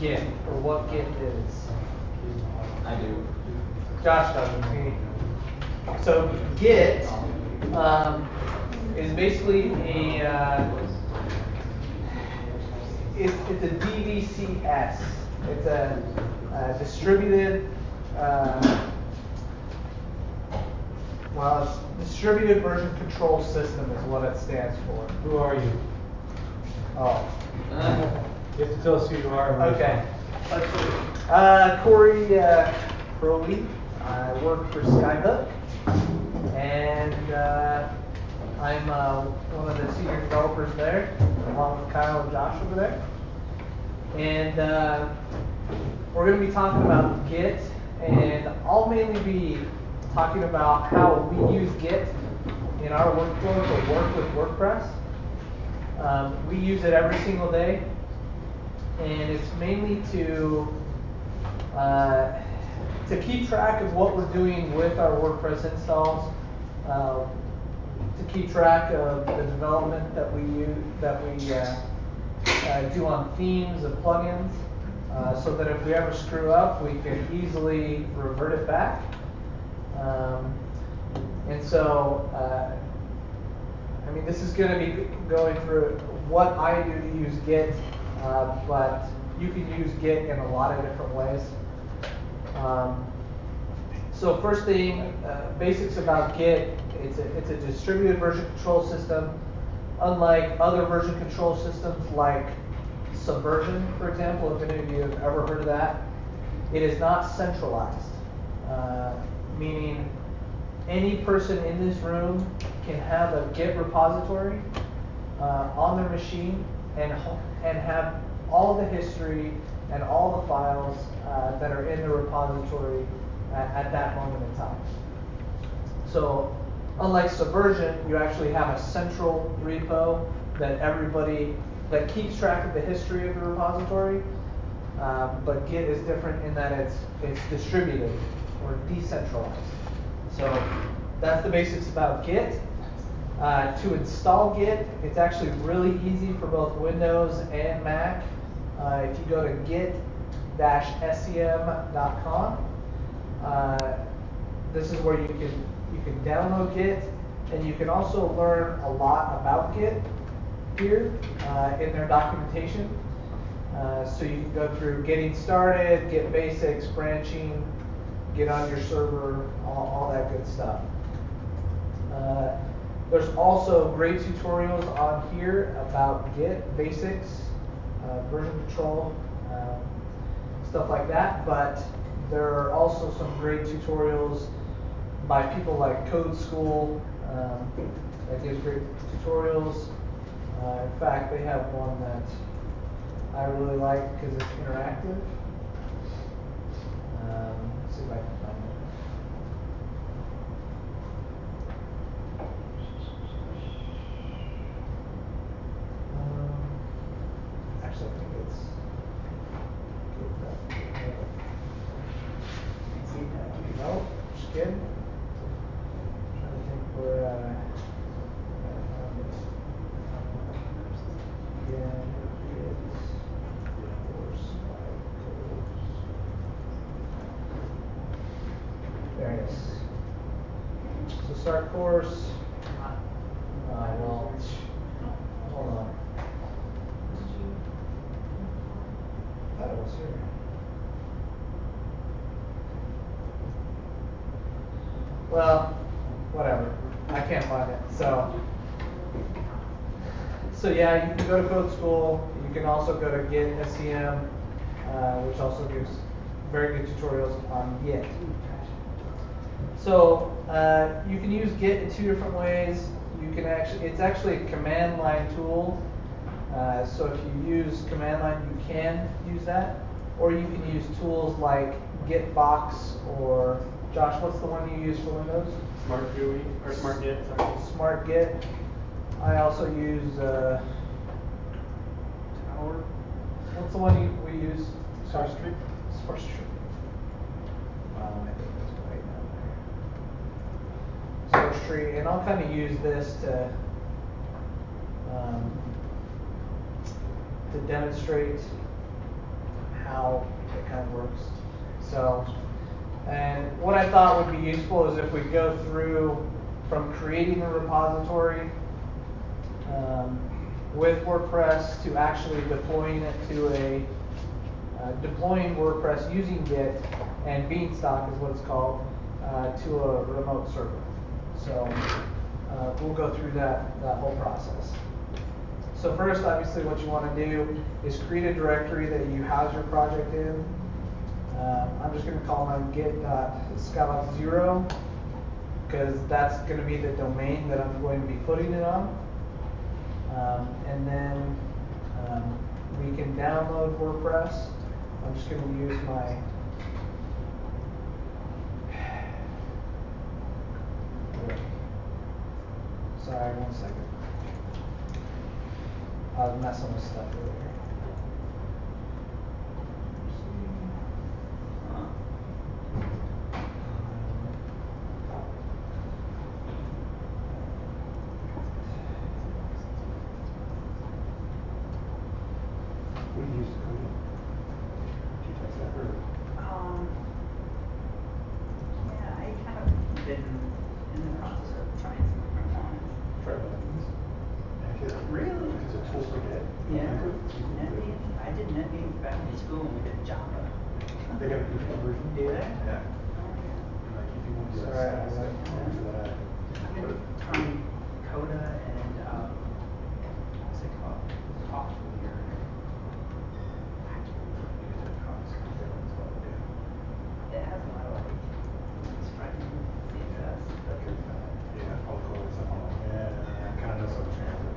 Git or what Git is? I do. Josh doesn't. So Git is basically it's a DVCS. It's a distributed it's distributed version control system is what it stands for. Who are you? Oh. You have to tell us who you are. Okay. Corey Crowley. I work for Skybook, and I'm one of the senior developers there, along with Kyle and Josh over there. And we're going to be talking about Git, and I'll mainly be talking about how we use Git in our workflow to work with WordPress. We use it every single day, and it's mainly to keep track of what we're doing with our WordPress installs, to keep track of the development that we do on themes and plugins, so that if we ever screw up, we can easily revert it back. And so, I mean, this is going to be going through what I do to use Git, but you can use Git in a lot of different ways. So first thing, basics about Git, it's a distributed version control system. Unlike other version control systems like Subversion, for example, if any of you have ever heard of that, it is not centralized, meaning any person in this room can have a Git repository on their machine and have all the history and all the files that are in the repository at that moment in time. So unlike Subversion, you actually have a central repo that keeps track of the history of the repository, but Git is different in that it's distributed or decentralized. So that's the basics about Git. To install Git, it's actually really easy for both Windows and Mac. If you go to git-sem.com, this is where you can download Git, and you can also learn a lot about Git here in their documentation. So you can go through getting started, Git basics, branching, Git on your server, all that good stuff. There's also great tutorials on here about Git basics, version control, stuff like that, but there are also some great tutorials by people like Code School that gives great tutorials. In fact, they have one that I really like because it's interactive. Let's see if I can find it. Actually, I think it's no, just kidding. I'm trying to think where I found it. Yeah, it's course by codes. There it is. So start course. Well, hold on. I thought it was here. Well, whatever. I can't find it. So yeah, you can go to Code School. You can also go to Git SEM, which also gives very good tutorials on Git. So you can use Git in two different ways. It's actually a command line tool. So if you use command line, you can use that, or you can use tools like Gitbox or Josh. What's the one you use for Windows? Smart GUI or Smart Git. Sorry. Smart Git. I also use Tower. What's the one we use? Source Tree. Source Tree. I think that's right down there. Source Tree, and I'll kind of use this to demonstrate how how it kind of works. So, and what I thought would be useful is if we go through from creating a repository with WordPress to actually deploying it to deploying WordPress using Git and Beanstalk is what it's called, to a remote server. So we'll go through that whole process. So first, obviously, what you want to do is create a directory that you house your project in. I'm just going to call mine git.skybox0 because that's going to be the domain that I'm going to be putting it on. And then we can download WordPress. I'm just going to use my sorry, 1 second. I was messing with stuff earlier. What do you use to code it? Do you test that or? Yeah, I kind of been in the process of trying some different ones. Try buttons? Really? It's a tool for Git. Yeah. NetBeans. I did NetBeans back in school when we did Java. They got a beautiful version. Do they? Yeah. Like if you want to do Sorry, that, I for that. I've been trying Coda and what's it called? Coffee or it has a lot of like striking CSS. Yeah, all the code and stuff. I'm like, yeah, I kind of know some transit.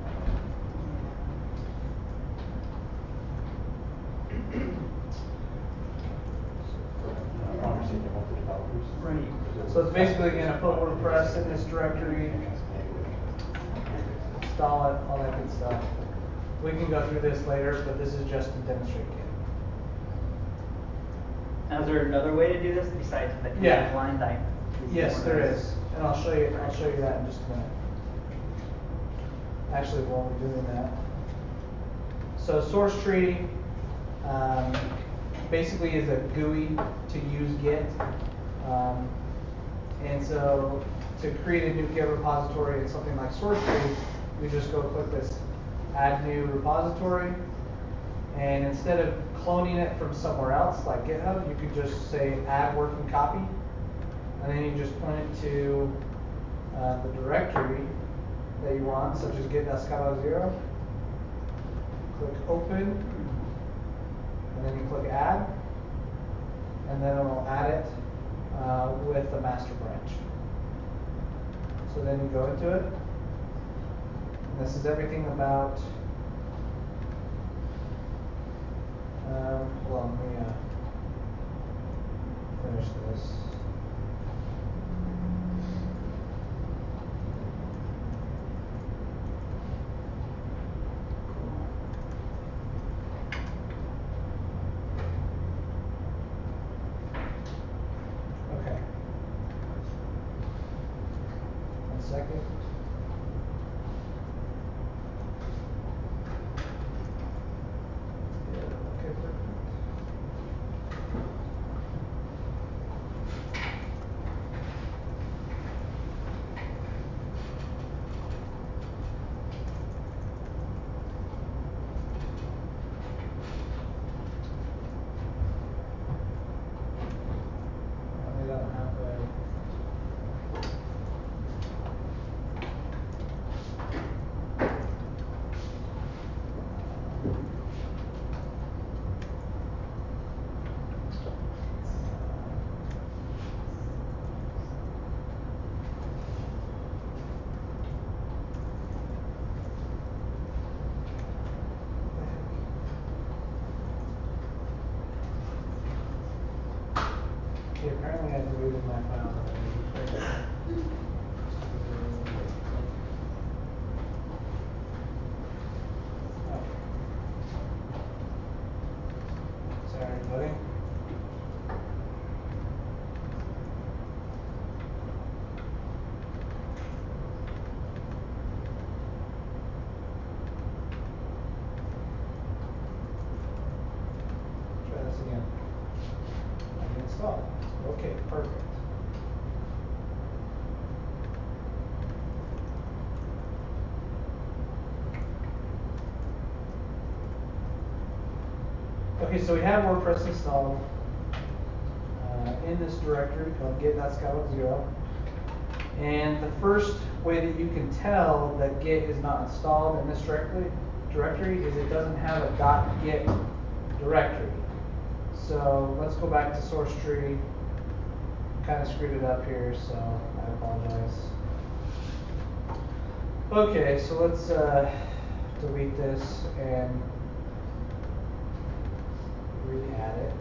Conversation with the developers. Right. So it's basically going to put WordPress in this directory, install it, all that good stuff. We can go through this later, but this is just to demonstrate Git. Now, is there another way to do this besides the Yeah. line type? Yes, there is, and I'll show you that in just a minute. Actually, while we're doing that, so source tree basically is a GUI to use Git, and so to create a new Git repository in something like source tree, we just go click this add new repository, and instead of cloning it from somewhere else like GitHub, you could just say add working copy, and then you just point it to the directory that you want, such as git.skybox0. Click open, and then you click add, and then it will add it with the master branch. So then you go into it, and this is everything about. Hold on, let me finish this. Okay. 1 second. Yeah, okay, perfect. We don't have a. Okay, apparently I deleted my file already. Sorry, buddy. Try this again. installed. Okay, perfect. Okay, so we have WordPress installed in this directory called git.scala0. And the first way that you can tell that Git is not installed in this directory is it doesn't have a .git directory. So let's go back to source tree. Kind of screwed it up here, so I apologize. Okay, so let's delete this and re-add it.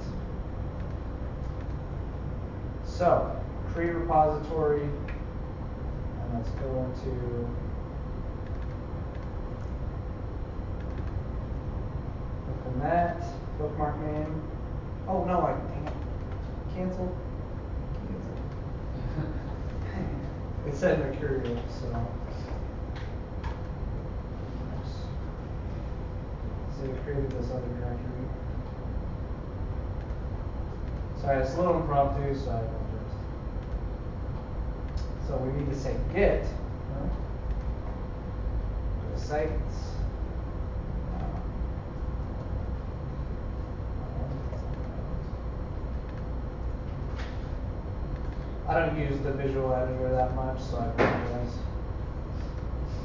So, create repository, and let's go into open that, bookmark name. Oh no, I dang it. Cancel. It said Mercurial, so. Oops. So it created this other directory. Sorry, it's a little impromptu, so I apologize. So we need to say git. Go to sites. I don't use the visual editor that much, so I apologize.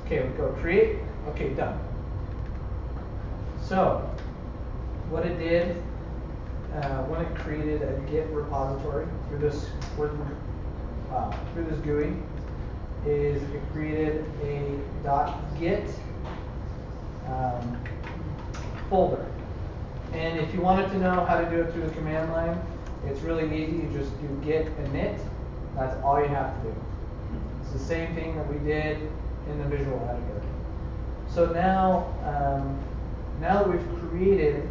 Okay, we go create. Okay, done. So, what it did when it created a Git repository through this GUI is it created a .git folder. And if you wanted to know how to do it through the command line, it's really easy. You just do git init. That's all you have to do. It's the same thing that we did in the visual editor. So now, now that we've created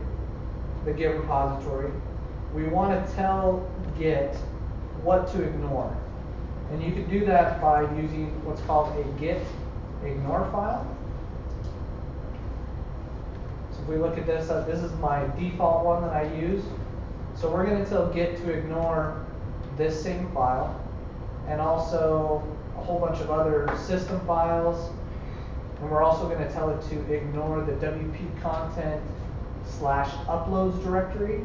the Git repository, we want to tell Git what to ignore. And you can do that by using what's called a git ignore file. So if we look at this, this is my default one that I use. So we're going to tell Git to ignore this same file, and also a whole bunch of other system files. And we're also going to tell it to ignore the wp-content/uploads directory,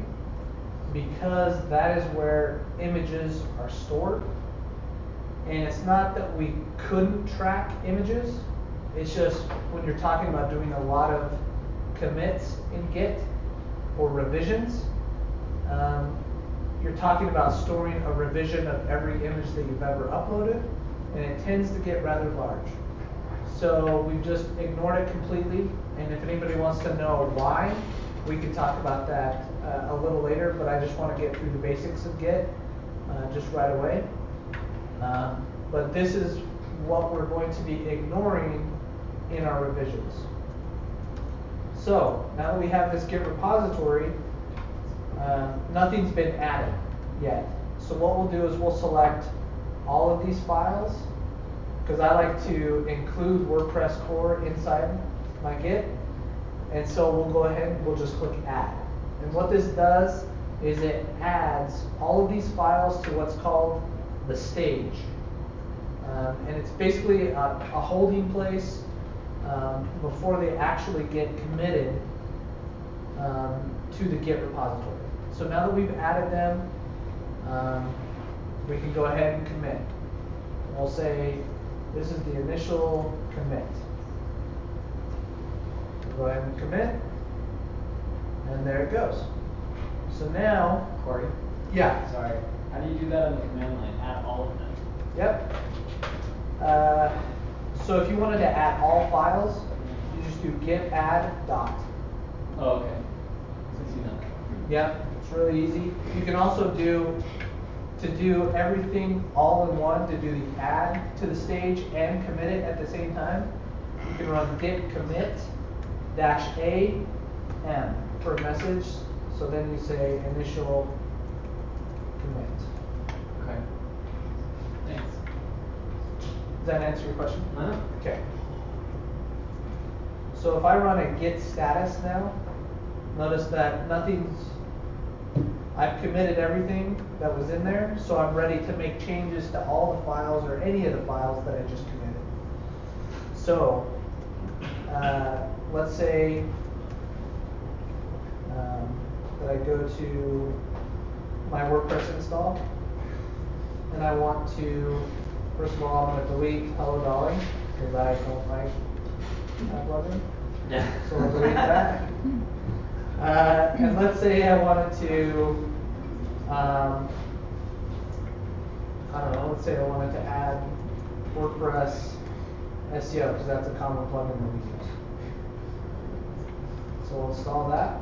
because that is where images are stored. And it's not that we couldn't track images, it's just when you're talking about doing a lot of commits in Git or revisions, you're talking about storing a revision of every image that you've ever uploaded, and it tends to get rather large. So we've just ignored it completely, and if anybody wants to know why, we can talk about that a little later, but I just want to get through the basics of Git just right away. But this is what we're going to be ignoring in our revisions. So now that we have this Git repository, nothing's been added yet. So what we'll do is we'll select all of these files, because I like to include WordPress core inside my Git. And so we'll go ahead and we'll just click add. And what this does is it adds all of these files to what's called the stage. And it's basically a holding place before they actually get committed to the Git repository. So now that we've added them, we can go ahead and commit. We'll say this is the initial commit. We'll go ahead and commit, and there it goes. So now, Corey? yeah. Sorry. How do you do that on the command line? Add all of them? Yep. So if you wanted to add all files, you just do git add dot. Oh, okay. Since you know. Yep, it's really easy. You can also do, to do everything all in one, to do the add to the stage and commit it at the same time, you can run git commit -a m for a message. So then you say initial commit. Okay. Thanks. Does that answer your question? Uh-huh. Okay. So if I run a git status now, notice that nothing's I've committed everything that was in there, so I'm ready to make changes to all the files or any of the files that I just committed. So, let's say that I go to my WordPress install, and I want to, first of all, I'm going to delete Hello Dolly, because I don't like that plugin. Yeah. So I'll delete that. And let's say I wanted to, I don't know, let's say I wanted to add WordPress SEO, because that's a common plugin that we use. So we'll install that.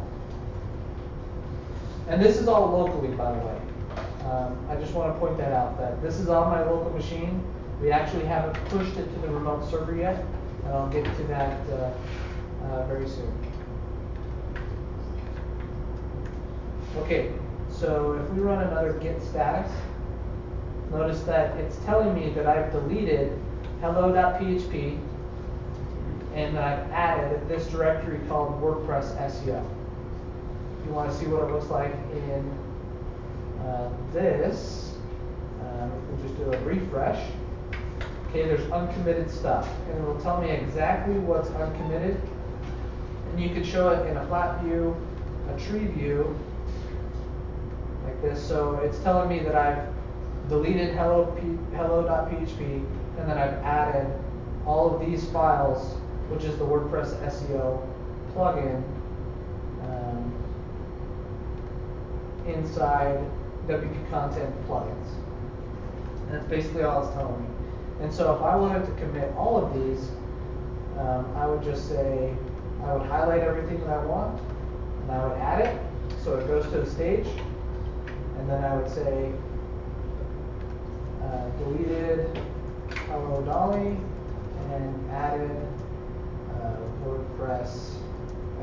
And this is all locally, by the way. I just want to point that out, that this is on my local machine. We actually haven't pushed it to the remote server yet, and I'll get to that very soon. Okay, so if we run another git status, notice that it's telling me that I've deleted hello.php and that I've added this directory called WordPress SEO. If you want to see what it looks like in this, we can just do a refresh. Okay, there's uncommitted stuff, and it will tell me exactly what's uncommitted. And you can show it in a flat view, a tree view, like this. So it's telling me that I've deleted hello.php, and then I've added all of these files, which is the WordPress SEO plugin, inside WP Content plugins. And that's basically all it's telling me. And so if I wanted to commit all of these, I would just say, I would highlight everything that I want, and I would add it, so it goes to the stage, and then I would say, deleted Hello Dolly, and added WordPress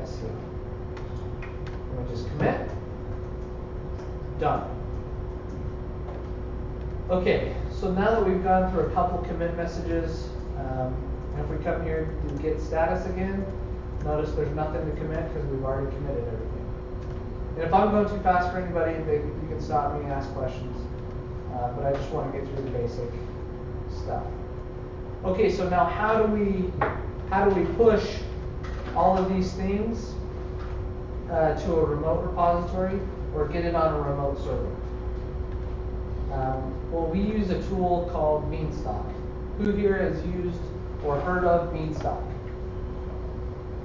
SEO. And we just commit. Done. Okay, so now that we've gone through a couple commit messages, and if we come here to git status again, notice there's nothing to commit because we've already committed everything. And if I'm going too fast for anybody, you can stop me and ask questions. But I just want to get through the basic stuff. Okay, so now how do we push all of these things to a remote repository or get it on a remote server? Well, we use a tool called Beanstalk. Who here has used or heard of Beanstalk?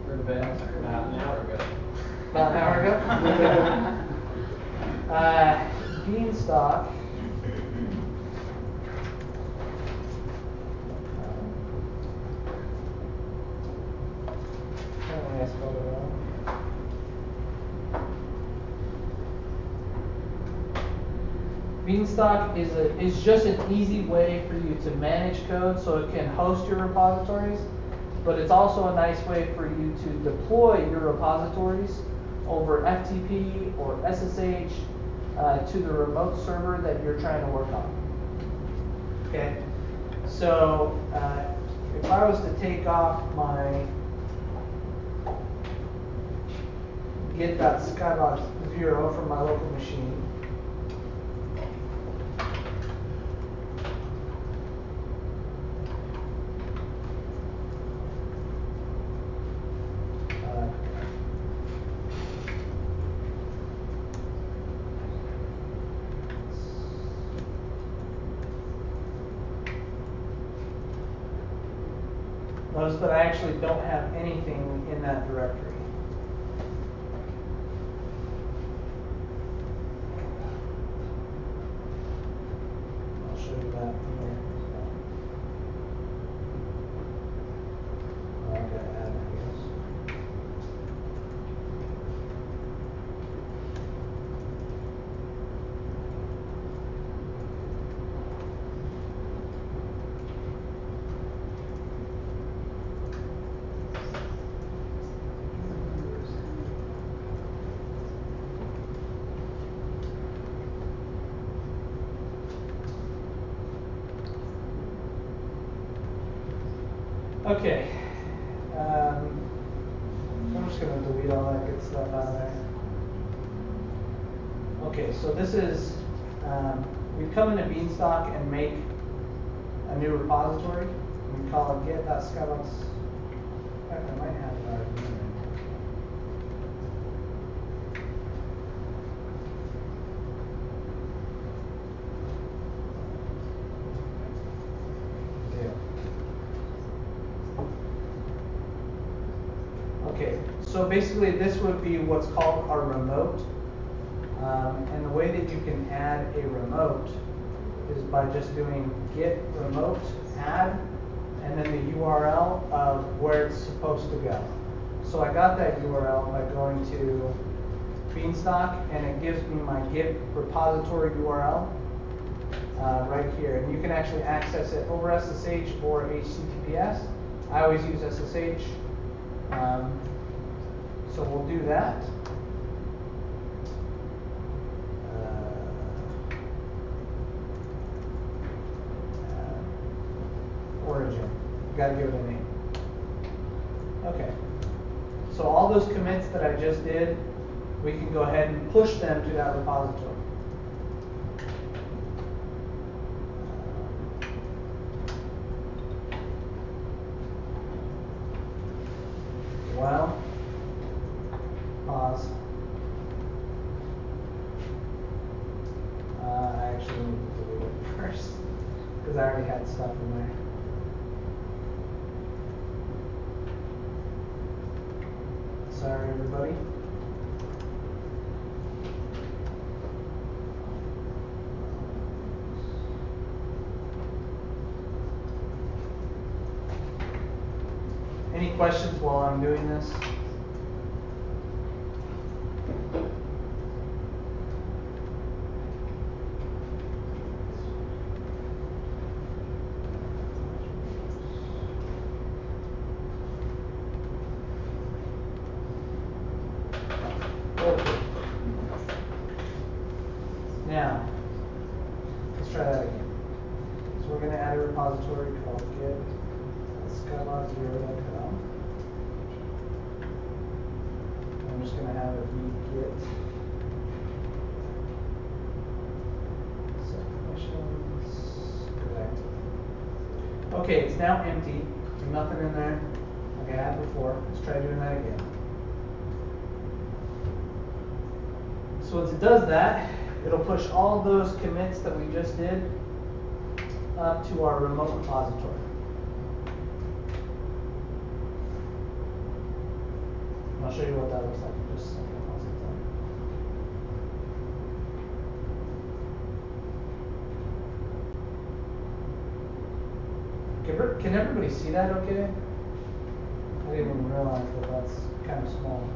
Heard of it about an hour ago. About an hour ago? Beanstalk. I spelled it wrong. Beanstalk is just an easy way for you to manage code, so it can host your repositories, but it's also a nice way for you to deploy your repositories over FTP or SSH to the remote server that you're trying to work on. Okay, so if I was to take off my git.skybox0 from my local machine, notice that I actually don't have anything in that directory. I'll show you that here. Oh, I've got to add it, I guess. Okay, I'm just going to delete all that good stuff out of there. Okay, so this is, we come into Beanstalk and make a new repository. We call it git.skybox. In fact, I might have it already in there. Okay, so basically this would be what's called a remote. And the way that you can add a remote is by just doing git remote add and then the URL of where it's supposed to go. So I got that URL by going to Beanstalk and it gives me my Git repository URL right here. And you can actually access it over SSH or HTTPS. I always use SSH. So we'll do that. Origin. Got to give it a name. Okay. So all those commits that I just did, we can go ahead and push them to that repository. Well, pause. I actually need to delete it first because I already had stuff in there. Sorry, everybody. Any questions while I'm doing this? Okay. Now, let's try that again. So we're going to add a repository called git.skybox0.com. I'm just going to have it be git submissions connect. Okay, it's now empty. There's nothing in there like I had before. Let's try doing that again. So once it does that, it'll push all those commits that we just did up to our remote repository. And I'll show you what that looks like in just a second. Can everybody see that okay? I didn't even realize that that's kind of small.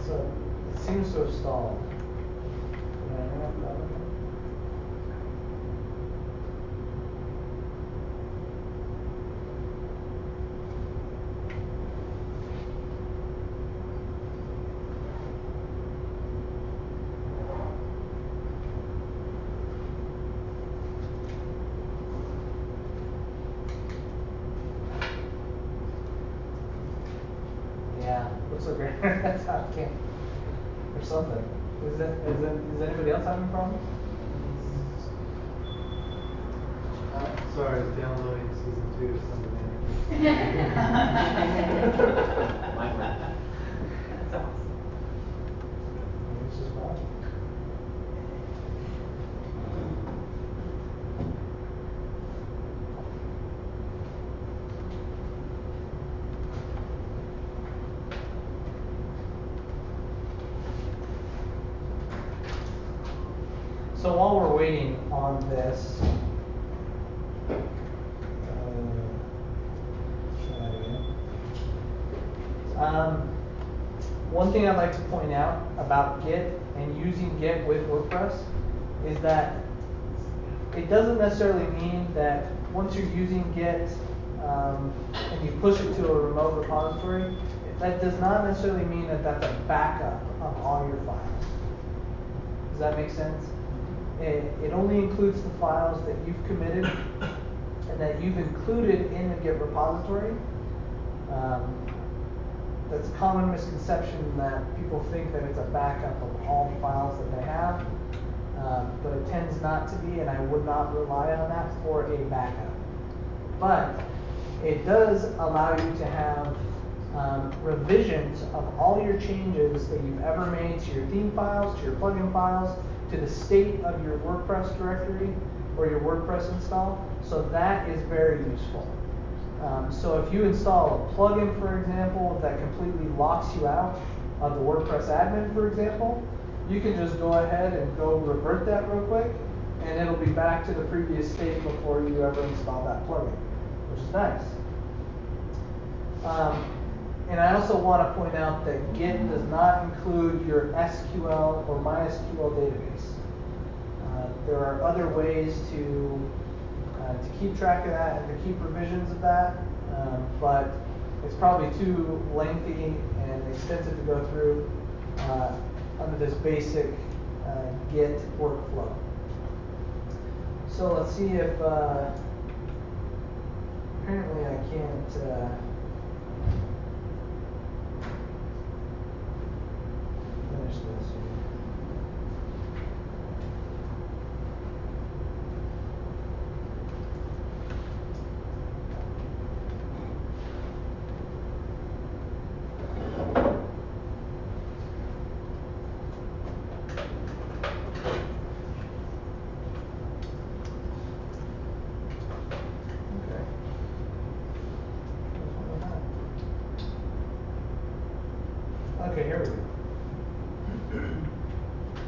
So it seems to have stalled. Can I interrupt that one? Yeah, looks like that's how it came. Or something. Is anybody else having a problem? Sorry, I was downloading season 2 of Sunday That's awesome. It's just fine. So while we're waiting on this, try that again. One thing I'd like to point out about Git and using Git with WordPress is that it doesn't necessarily mean that once you're using Git and you push it to a remote repository, that does not necessarily mean that that's a backup of all your files. Does that make sense? It only includes the files that you've committed and that you've included in the Git repository. that's a common misconception that people think that it's a backup of all the files that they have, but it tends not to be, and I would not rely on that for a backup. But it does allow you to have revisions of all your changes that you've ever made to your theme files, to your plugin files, to the state of your WordPress directory or your WordPress install. So that is very useful. So if you install a plugin, for example, that completely locks you out of the WordPress admin, for example, you can just go ahead and go revert that real quick, and it'll be back to the previous state before you ever install that plugin, which is nice. And I also want to point out that Git does not include your SQL or MySQL database. There are other ways to keep track of that and to keep revisions of that, but it's probably too lengthy and extensive to go through under this basic Git workflow. So let's see if, apparently I can't finish this here. Okay, here we go.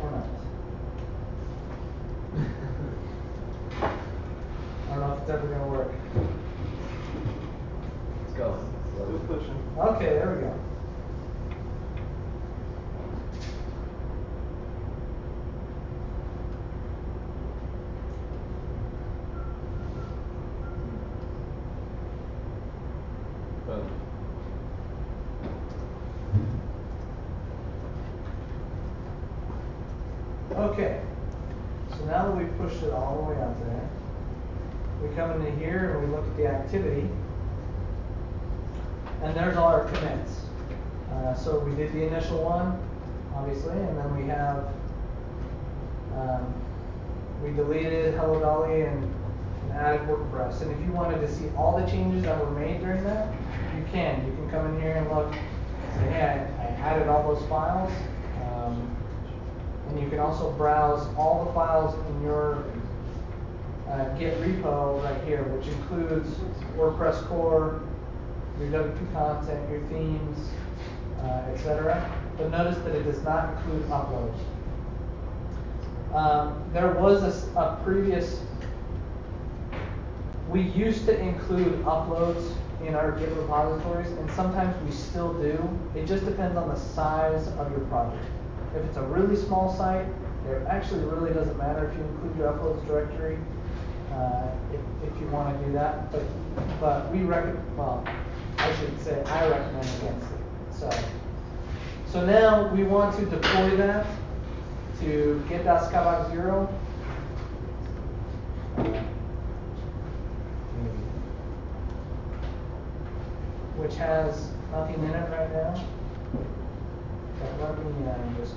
Or not. I don't know if it's ever going to work. Let's go. Still pushing. Okay, there we go. Boom. Okay, so now that we've pushed it all the way out there, we come into here and we look at the activity, and there's all our commits. So we did the initial one, obviously, and then we have, we deleted Hello Dolly and added WordPress. And if you wanted to see all the changes that were made during that, you can. You can come in here and look, say, hey, I added all those files. And you can also browse all the files in your Git repo right here, which includes WordPress core, your WP content, your themes, etc. But notice that it does not include uploads. There was a previous, we used to include uploads in our Git repositories, and sometimes we still do. It just depends on the size of your project. If it's a really small site, it actually really doesn't matter if you include your uploads directory, if you want to do that. But we recommend, well, I should say I recommend against it. So now we want to deploy that to Git.skybox 0. Which has nothing in it right now. But let me just.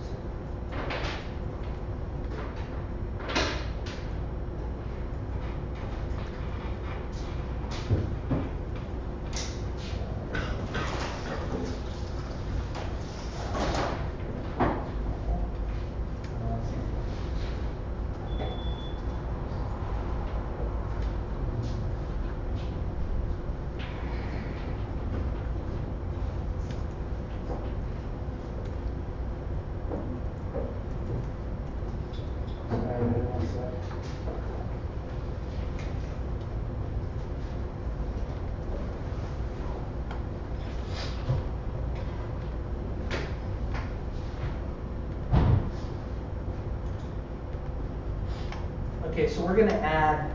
Okay, so we're going to add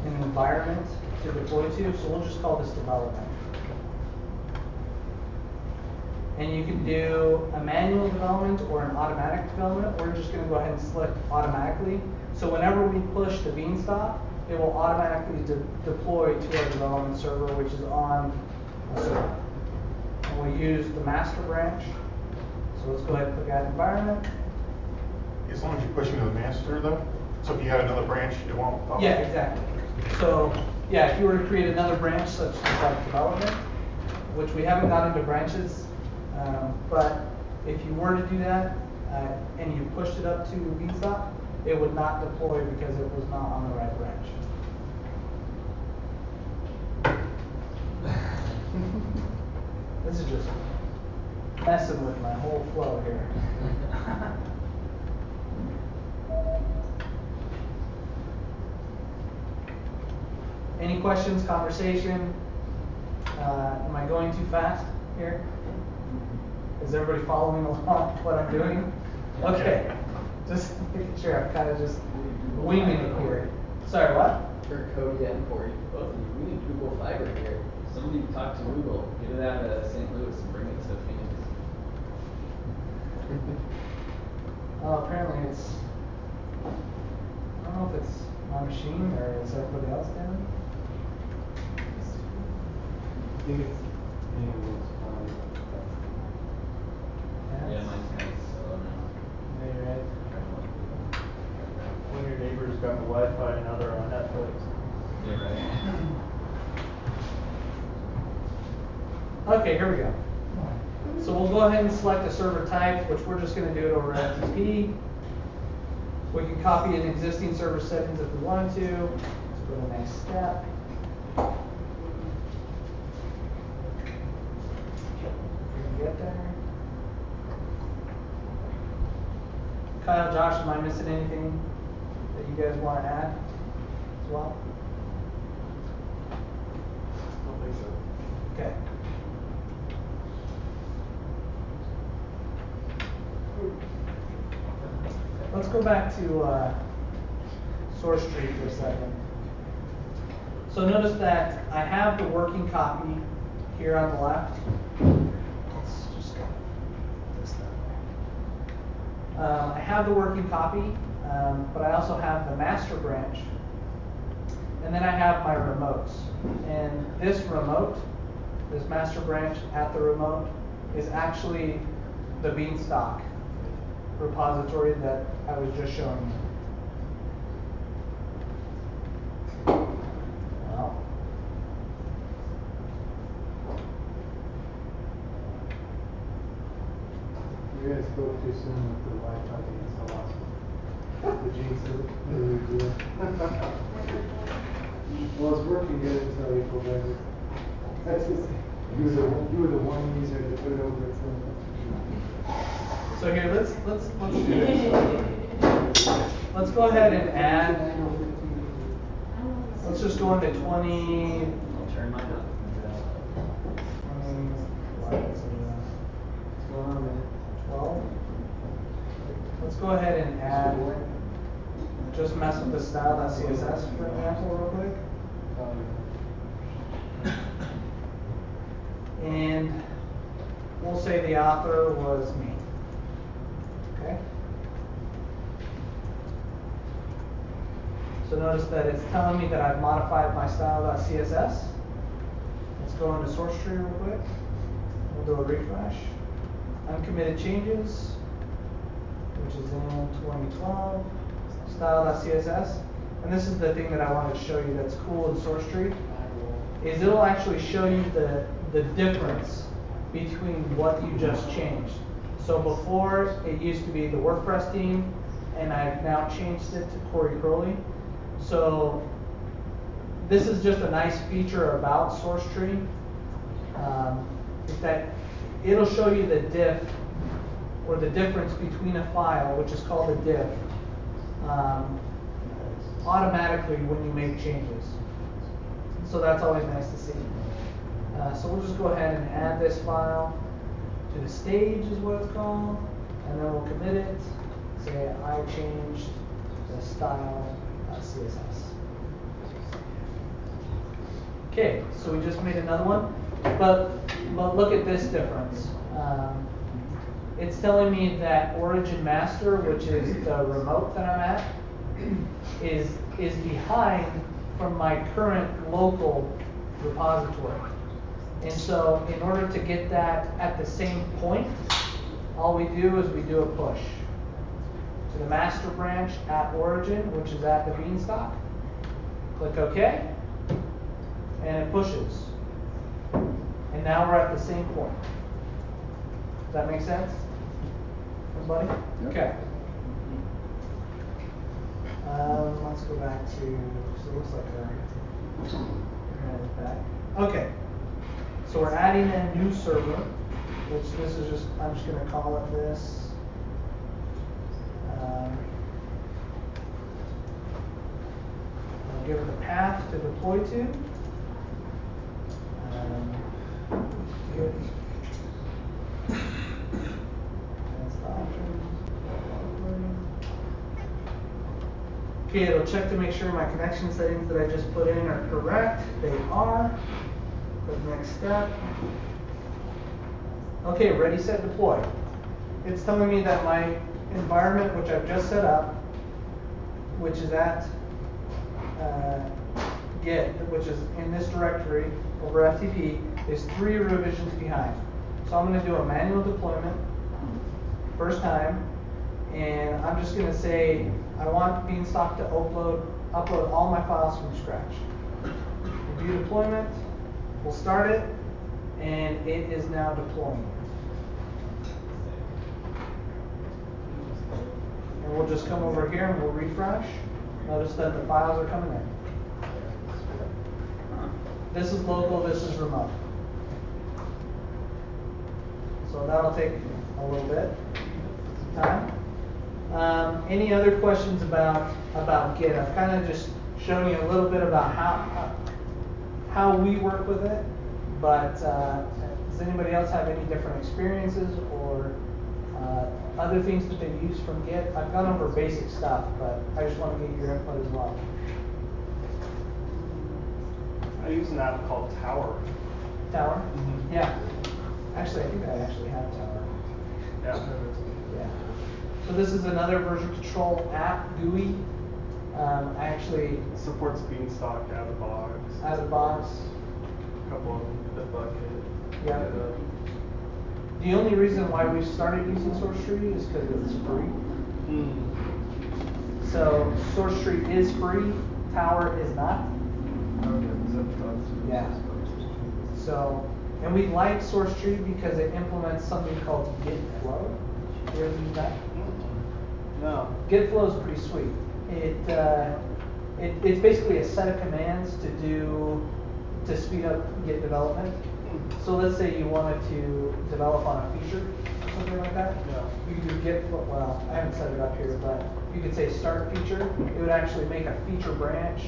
an environment to deploy to, so we'll just call this development. And you can do a manual development or an automatic development. We're just going to go ahead and select automatically. So whenever we push the beanstalk, it will automatically deploy to our development server, which is on a server. we'll use the master branch. So let's go ahead and click add environment. As long as you're pushing to the master though, so if you had another branch, it won't pop up. Yeah, exactly. So, yeah, if you were to create another branch such as like development, which we haven't got into branches, but if you were to do that, and you pushed it up to Beanstalk, it would not deploy because it was not on the right branch. This is just messing with my whole flow here. Any questions, conversation? Am I going too fast here? Is everybody following along what I'm doing? Okay, just making sure I'm kind of just winging it here. Sorry, what? For Cody and for both of you, we need Google Fiber here. Somebody talk to Google, get it out of St. Louis and bring it to Phoenix. Oh, apparently it's, I don't know if it's my machine or is everybody else doing it? I think it's being a little spotty. Yeah, mine's kind of slow now. Yeah, you're right. When your neighbor's got the Wi-Fi and now they're on Netflix. Yeah, right. Okay, here we go. So we'll go ahead and select a server type, which we're just going to do it over FTP. We can copy an existing server settings if we wanted to. Let's go to the next step. We can get there. Kyle, Josh, am I missing anything that you guys want to add as well? I don't think so. Okay. Let's go back to source tree for a second. So notice that I have the working copy here on the left. Let's just go this that way. I have the working copy, but I also have the master branch. And then I have my remotes. And this remote, this master branch at the remote, is actually the Beanstalk repository that I was just showing you. Well, You guys spoke too soon with the Wi-Fi being so awesome. The jinx is really good. Well, it's working good until April better. That's just, you were the one user to put it over it. so here, let's do this. Let's go ahead and add. Let's just go into 20. I'll turn mine up. What's going on, man? 12. Let's go ahead and add. Just mess with the style.css for example, real quick. And we'll say the author was me. Okay? So notice that it's telling me that I've modified my style.css. Let's go into source tree real quick. We'll do a refresh. Uncommitted changes, which is in 2012. Style.css. And this is the thing that I wanted to show you that's cool in source tree, is it'll actually show you the difference between what you just changed. So before, it used to be the WordPress theme, and I've now changed it to Crowley. So this is just a nice feature about source tree, is that it'll show you the diff, or the difference between a file, which is called a diff, automatically when you make changes. So that's always nice to see. So we'll just go ahead and add this file to the stage is what it's called, and then we'll commit it, say I changed the style.css. Okay, so we just made another one, but look at this difference. It's telling me that origin master, which is the remote that I'm at, is behind from my current local repository. And so in order to get that at the same point, all we do is we do a push to the master branch at origin, which is at the beanstalk. Click OK, and it pushes. And now we're at the same point. Does that make sense? Everybody? Okay. Let's go back to, so it looks like we're back. Okay. So we're adding a new server, which this is just, I'm just going to call it this. I'll give it the path to deploy to. Good. That's the option. Okay, it'll check to make sure my connection settings that I just put in are correct. They are. Click next step. Okay, ready, set, deploy. It's telling me that my environment, which I've just set up, which is at Git, which is in this directory over FTP, is 3 revisions behind. So I'm going to do a manual deployment first time, and I'm just going to say I want Beanstalk to upload all my files from scratch. Review deployment. We'll start it, and it is now deploying. And we'll just come over here and we'll refresh. Notice that the files are coming in. This is local, this is remote. So that'll take a little bit of time. Any other questions about Git? I've kind of just shown you a little bit about how we work with it, but does anybody else have any different experiences or other things that they use from Git? I've gone over basic stuff, but I just want to get your input as well. I use an app called Tower. Tower? Mm-hmm. Yeah. Actually, I think I actually have Tower. Yeah. Yeah. So this is another version control app, GUI. I actually It supports Beanstalk out of the box. out of the box. A couple of Bitbucket. Yeah. The only reason why we started using SourceTree is because it's free. So SourceTree is free, Tower is not. Yeah. So, and we like SourceTree because it implements something called Git flow. You ever use that? No. Git flow is pretty sweet. It's basically a set of commands to speed up Git development. So let's say you wanted to develop on a feature or something like that. Yeah. You could do Git flow. Well, I haven't set it up here, but you could say start feature. It would actually make a feature branch.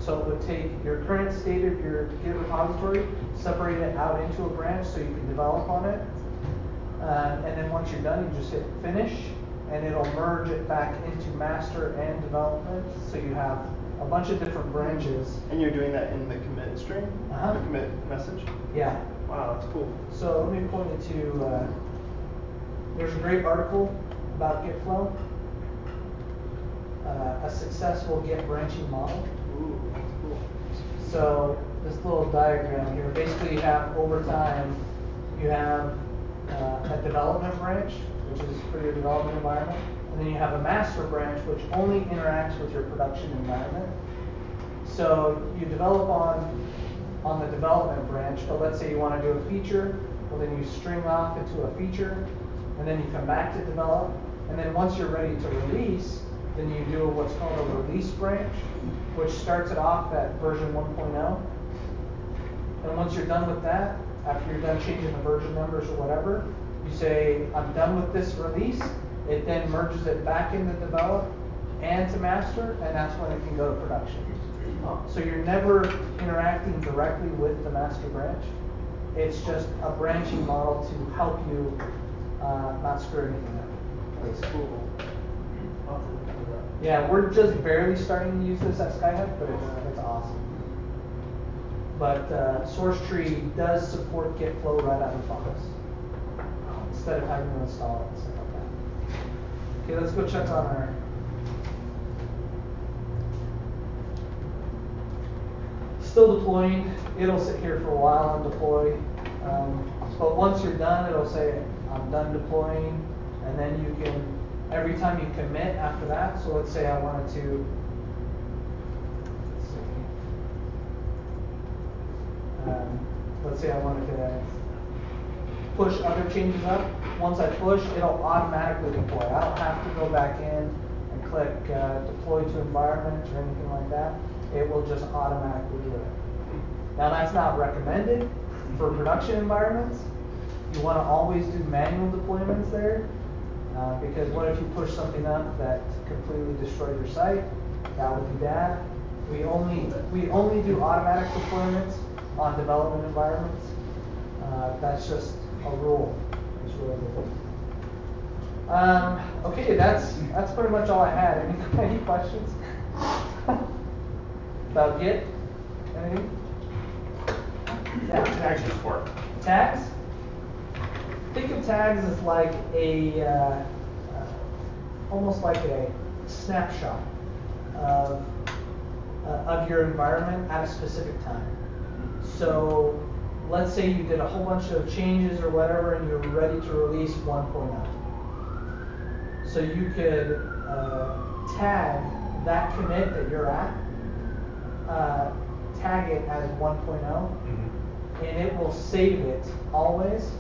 So it would take your current state of your Git repository, separate it out into a branch so you can develop on it. And then once you're done, you just hit finish, and it'll merge it back into master and development. So you have a bunch of different branches. And you're doing that in the commit string? Uh-huh. The commit message? Yeah. Wow, that's cool. So let me point you to, there's a great article about Git flow, a successful Git branching model. Ooh, that's cool. So this little diagram here, basically you have over time, you have a development branch, which is for your development environment, and then you have a master branch, which only interacts with your production environment. So you develop on the development branch, but let's say you want to do a feature, well then you string off into a feature, and then you come back to develop, and then once you're ready to release, then you do what's called a release branch, which starts it off at version 1.0. And once you're done with that, after you're done changing the version numbers or whatever, you say, I'm done with this release. It then merges it back into develop and to master, and that's when it can go to production. So you're never interacting directly with the master branch. It's just a branching model to help you not screw anything up. That's cool. Yeah, we're just barely starting to use this at Skyhook, but it's awesome. But SourceTree does support Git flow right out of the box, instead of having to install it and stuff like that. Okay, let's go check on our. still deploying. It'll sit here for a while and deploy. But once you're done, it'll say, I'm done deploying. And then you can, every time you commit after that, so let's say I wanted to, let's say I wanted to push other changes up. Once I push, it'll automatically deploy. I don't have to go back in and click deploy to environment or anything like that. It will just automatically do it. Now that's not recommended for production environments. You want to always do manual deployments there, because what if you push something up that completely destroyed your site? That would be bad. We only do automatic deployments on development environments. That's just a rule. It's really good. Okay, that's pretty much all I had. Any questions about Git? Anything? What tags use for? Tags? Think of tags as like a almost like a snapshot of your environment at a specific time. So let's say you did a whole bunch of changes or whatever and you're ready to release 1.0. So you could tag that commit that you're at, tag it as 1.0, and it will save it always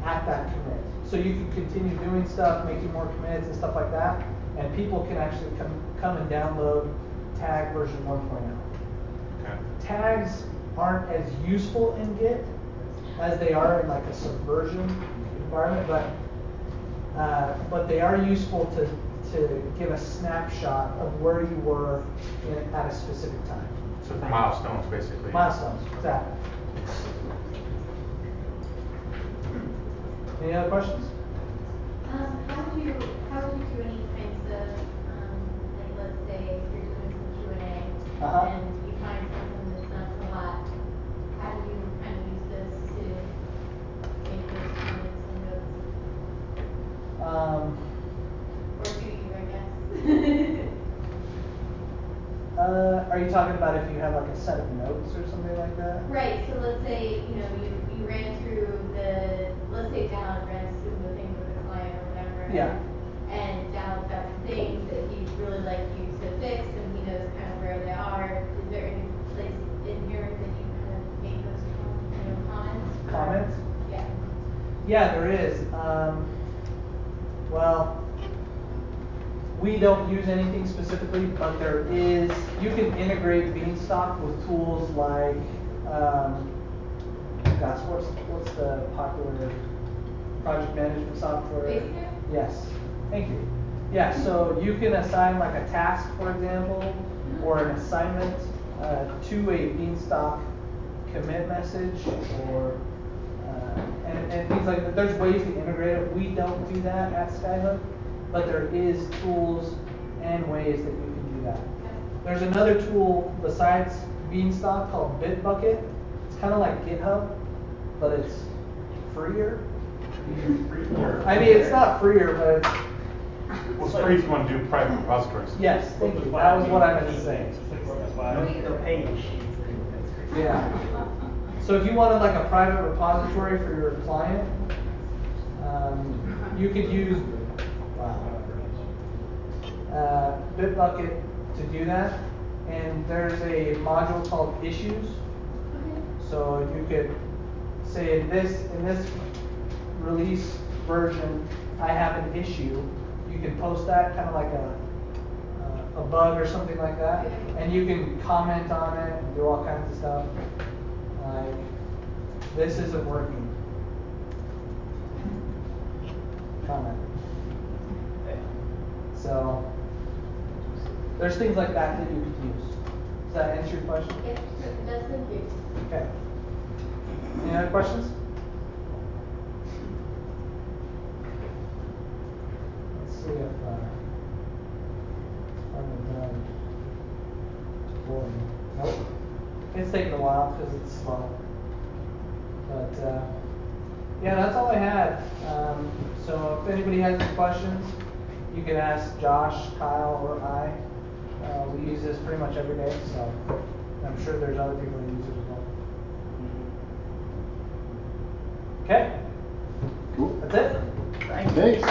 at that commit. So you can continue doing stuff, making more commits and stuff like that, and people can actually come and download tag version 1.0. Okay. Tags aren't as useful in Git as they are in like a subversion environment, but they are useful to give a snapshot of where you were at a specific time. So for milestones, basically. Milestones, exactly. Any other questions? How would you do any kinds of, like let's say you're doing some Q&A and you find something that's not so hot, how do you kind of use this to make those comments and notes? Or do you, I guess? Are you talking about if you have like a set of notes or something like that? Right, so let's say, you ran through let's say Dal ran through the thing with the client or whatever. Yeah. And Dal's got some things that he'd really like you to fix and he knows kind of where they are. Is there any place in here that you kind of make those comments? Comments? Yeah. Yeah, there is. Well, we don't use anything specifically, but there is, you can integrate Beanstalk with tools like, gosh, what's the popular project management software? Basic? Yes, thank you. Yeah, so you can assign like a task, for example, or an assignment to a Beanstalk commit message, or and things like that. There's ways to integrate it. We don't do that at Skyhook, but there is tools and ways that you can do that. There's another tool besides Beanstalk called Bitbucket. It's kind of like GitHub, but it's freer. I mean, it's not freer, but it's... Well, it's free if you want to do private repositories. Yes, thank you. That was what I meant to say. They're paying. Yeah. So if you wanted like a private repository for your client, you could use Bitbucket to do that. And there's a module called Issues. So you could say in this release version, I have an issue. You can post that kind of like a bug or something like that, and you can comment on it and do all kinds of stuff. Like, this isn't working. Comment. So there's things like that that you could use. Does that answer your question? Yes, it does, thank you. Okay. Any other questions? Let's see if I'm done deploying. Nope. It's taking a while because it's slow. But yeah, that's all I had. So if anybody has any questions, you can ask Josh, Kyle, or I. We use this pretty much every day, so I'm sure there's other people who use it as well. Okay, Cool. that's it. Thanks.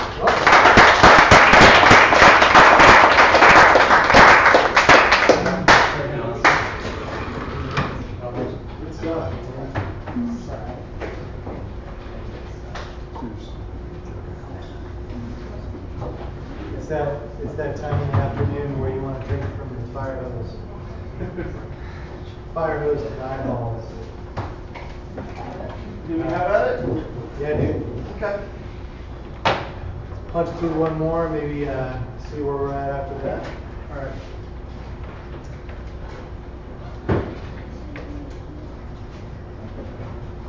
Good stuff. It's that time in the afternoon where you want to drink from the fire hose. Fire hose and eyeballs. Do we have at it? Yeah, dude. Okay. Punch through one more, maybe see where we're at after that. All right.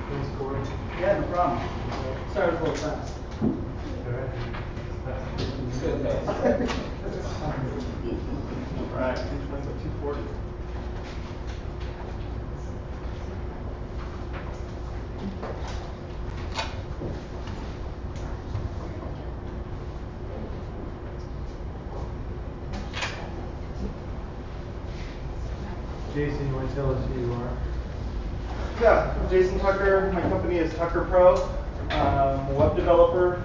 Thanks, Corey. Yeah, no problem. Sorry, it was a little fast. Good, guys. All right, instruments at 240. Jason, you want to tell us who you are? Yeah, I'm Jason Tucker. My company is Tucker Pro. I'm a web developer.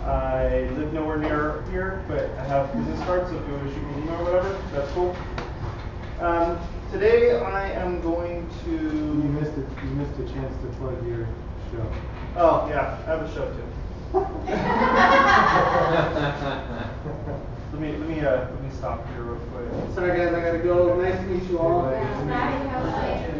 I live nowhere near here, but I have business cards, so if you want to shoot me an email or whatever, that's cool. Today I am going to... You missed a chance to plug your show. Oh, yeah, I have a show too. Let me stop here real quick. Sorry guys, I gotta go. Nice to meet you all. Yeah, bye, have a nice-